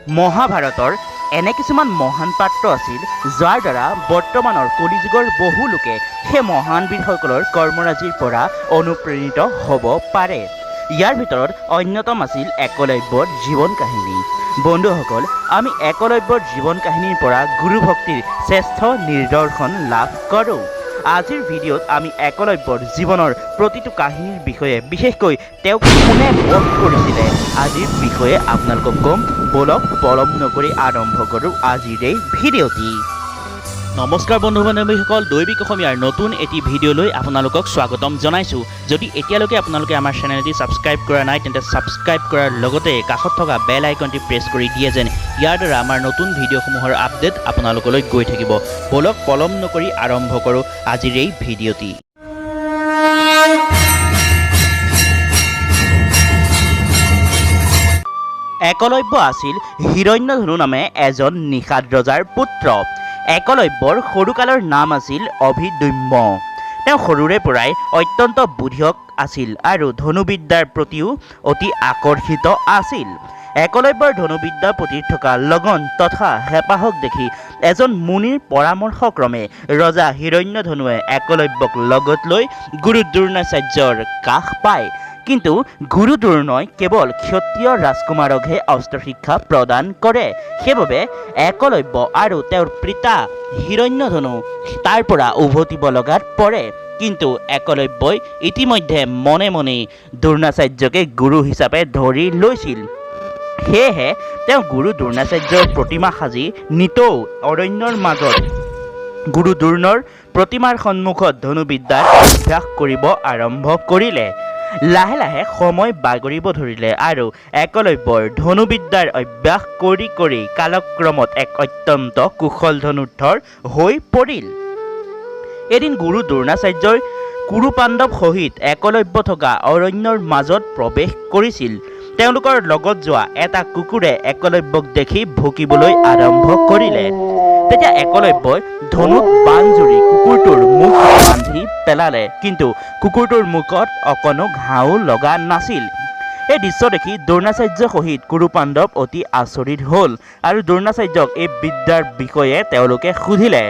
মহাভাৰতৰ এনে কিছুমান মহান পাত্ৰ আছিল যাৰ দ্বাৰা বৰ্তমানৰ কলিযুগৰ বহু লোকে সেই মহান বীৰসকলৰ কৰ্মৰাজিৰ পৰা অনুপ্ৰেৰিত হ'ব পাৰে। ইয়াৰ ভিতৰত অন্যতম আছিল একলব্যৰ জীৱন কাহিনী। বন্ধুসকল, আমি একলব্যৰ জীৱন কাহিনীৰ পৰা গুৰু ভক্তিৰ শ্ৰেষ্ঠ নিদৰ্শন লাভ কৰোঁ। আজিৰ ভিডিঅ'ত আমি একলব্যৰ জীৱনৰ প্ৰতিটো কাহিনীৰ বিষয়ে, বিশেষকৈ তেওঁক কোনে বধ কৰিছিলে আজিৰ বিষয়ে আপোনালোকক ক'ম। বলক পলম নকৰি আৰম্ভ কৰোঁ আজিৰ এই ভিডিঅ'টি। নমস্কাৰ বন্ধু বান্ধৱীসকল, দৈবিক অসমীয়াৰ নতুন এটি ভিডিঅ'লৈ আপোনালোকক স্বাগতম জনাইছোঁ। যদি এতিয়ালৈকে আপোনালোকে আমাৰ চেনেলটি ছাবস্ক্ৰাইব কৰা নাই তেন্তে ছাবস্ক্ৰাইব কৰাৰ লগতে কাষত থকা বেল আইকনটি প্ৰেছ কৰি দিয়ে যেন ইয়াৰ দ্বাৰা আমাৰ নতুন ভিডিঅ'সমূহৰ আপডেট আপোনালোকলৈ গৈ থাকিব। বলক পলম নকৰি আৰম্ভ কৰোঁ আজিৰ এই ভিডিঅ'টি। একলব্য আছিল হিৰণ্যধনু নামে এজন নিষাদ ৰজাৰ পুত্ৰ। একলব্যৰ সৰুকালৰ নাম আছিল অভিদম্য। তেওঁ সৰুৰে পৰাই অত্যন্ত বুদ্ধিয়ক আছিল আৰু ধনুবিদ্যাৰ প্ৰতিও অতি আকৰ্ষিত আছিল। একলব্যৰ ধনুবিদ্যাৰ প্ৰতি থকা লগন তথা হেঁপাহক দেখি এজন মুনিৰ পৰামৰ্শক্ৰমে ৰজা হিৰণ্যধনুৱে একলব্যক লগত লৈ গুৰু দ্ৰোণাচাৰ্যৰ কাষ পায়। কিন্তু গুৰু দ্ৰোণই কেৱল ক্ষত্ৰিয় ৰাজকুমাৰকহে অস্ত্ৰ শিক্ষা প্ৰদান কৰে। সেইবাবে একলব্য আৰু তেওঁৰ পিতা হিৰণ্যধনু তাৰ পৰা উভতিব লগাত পৰে। কিন্তু একলব্যই ইতিমধ্যে মনে মনেই দ্ৰোণাচাৰ্যকে গুৰু হিচাপে ধৰি লৈছিল। সেয়েহে তেওঁ গুৰু দ্ৰোণাচাৰ্যৰ প্ৰতিমা সাজি নিতৌ অৰণ্যৰ মাজত গুৰু দ্ৰোণৰ প্ৰতিমাৰ সন্মুখত ধনুবিদ্যাৰ অভ্যাস কৰিব আৰম্ভ কৰিলে। লাহে লাহে সময় বাগৰিব ধৰিলে আৰু একলব্যৰ ধনুবিদ্যাৰ অভ্যাস কৰি কৰি কালক্ৰমত এক অত্যন্ত কুশল ধনুৰ্ধৰ হৈ পৰিল। এদিন গুৰু দ্ৰোণাচাৰ্যই কুৰু পাণ্ডৱ সহিত একলব্য থকা অৰণ্যৰ মাজত প্ৰৱেশ কৰিছিল। তেওঁলোকৰ লগত যোৱা এটা কুকুৰে একলব্যক দেখি ভুকিবলৈ আৰম্ভ কৰিলে। তেতিয়া একলব্যই ধনুত বাণ জুৰি কুকুৰটোৰ মুখ বান্ধি পেলালে, কিন্তু কুকুৰটোৰ মুখত অকণো ঘাঁও লগা নাছিল। এই দৃশ্য দেখি দ্ৰোণাচাৰ্য সহিত কুৰু পাণ্ডৱ অতি আচৰিত হ'ল আৰু দ্ৰোণাচাৰ্যক এই বিদ্যাৰ বিষয়ে তেওঁলোকে সুধিলে।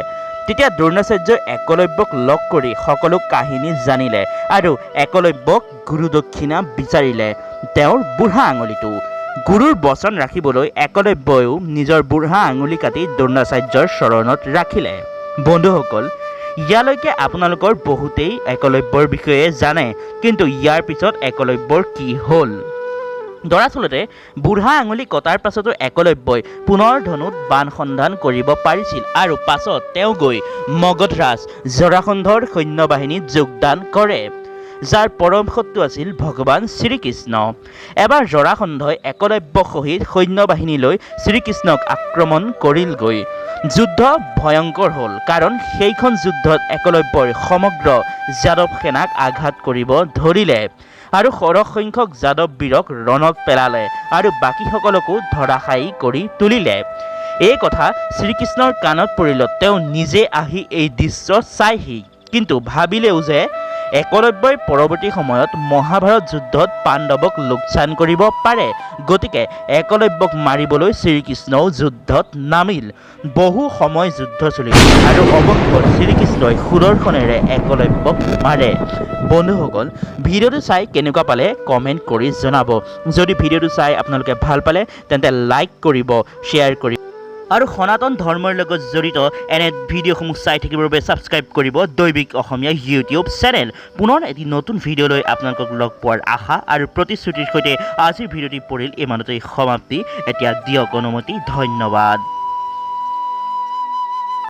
তেতিয়া দ্ৰোণাচাৰ্যই একলব্যক লগ কৰি সকলো কাহিনী জানিলে আৰু একলব্যক গুৰু দক্ষিণা বিচাৰিলে, তেওঁৰ বুঢ়া আঙুলিটো। গুৰুৰ বচন ৰাখিবলৈ একলব্যইও নিজৰ বুঢ়া আঙুলি কাটি দ্ৰোণাচাৰ্যৰ চৰণত ৰাখিলে। বন্ধুসকল, ইয়ালৈকে আপোনালোকৰ বহুতেই একলব্যৰ বিষয়ে জানে, কিন্তু ইয়াৰ পিছত একলব্যৰ কি হ'ল? দৰাচলতে বুঢ়া আঙুলি কটাৰ পাছতো একলব্যই পুনৰ ধনুত বাণ সন্ধান কৰিব পাৰিছিল আৰু পাছত তেওঁ গৈ মগধৰাজ জৰাসন্ধৰ সৈন্যবাহিনীত যোগদান কৰে, যাৰ পৰম শত্ৰু আছিল ভগৱান শ্ৰীকৃষ্ণ। এবাৰ জৰাসন্ধই একলব্যৰ সহিত সৈন্যবাহিনীলৈ শ্ৰীকৃষ্ণক আক্ৰমণ কৰিলগৈ। যুদ্ধ ভয়ংকৰ হ'ল, কাৰণ সেইখন যুদ্ধত একলব্যই সমগ্ৰ যাদৱ সেনাক আঘাত কৰিব ধৰিলে আৰু সৰহ সংখ্যক যাদৱ বীৰক ৰণত পেলালে আৰু বাকীসকলকো ধৰাশায়ী কৰি তুলিলে। এই কথা শ্ৰীকৃষ্ণৰ কাণত পৰিলত তেওঁ নিজে আহি এই দৃশ্য চাইহি, কিন্তু ভাবিলেও যে একলব্যই পৰৱৰ্তী সময়ত মহাভাৰত যুদ্ধত পাণ্ডৱক লোকচান কৰিব পাৰে, গতিকে একলব্যক মাৰিবলৈ শ্ৰীকৃষ্ণও যুদ্ধত নামিল। বহু সময় যুদ্ধ চলিল আৰু অৱশেষত শ্ৰীকৃষ্ণই সুদৰ্শনেৰে একলব্যক মাৰে। বন্ধুসকল, ভিডিঅ'টো চাই কেনেকুৱা পালে কমেণ্ট কৰি জনাব। যদি ভিডিঅ'টো চাই আপোনালোকে ভাল পালে তেন্তে লাইক কৰিব, শ্বেয়াৰ কৰিব আৰু সনাতন ধৰ্মৰ লগত জড়িত এনে ভিডিঅ'সমূহ চাই থাকিবৰ বাবে ছাবস্ক্ৰাইব কৰিব দৈবিক অসমীয়া ইউটিউব চেনেল। পুনৰ এটি নতুন ভিডিঅ'লৈ আপোনালোকক লগ পোৱাৰ আশা আৰু প্ৰতিশ্ৰুতিৰ সৈতে আজিৰ ভিডিঅ'টি পৰিল ইমানতেই সমাপ্তি। এতিয়া দিয়ক অনুমতি, ধন্যবাদ।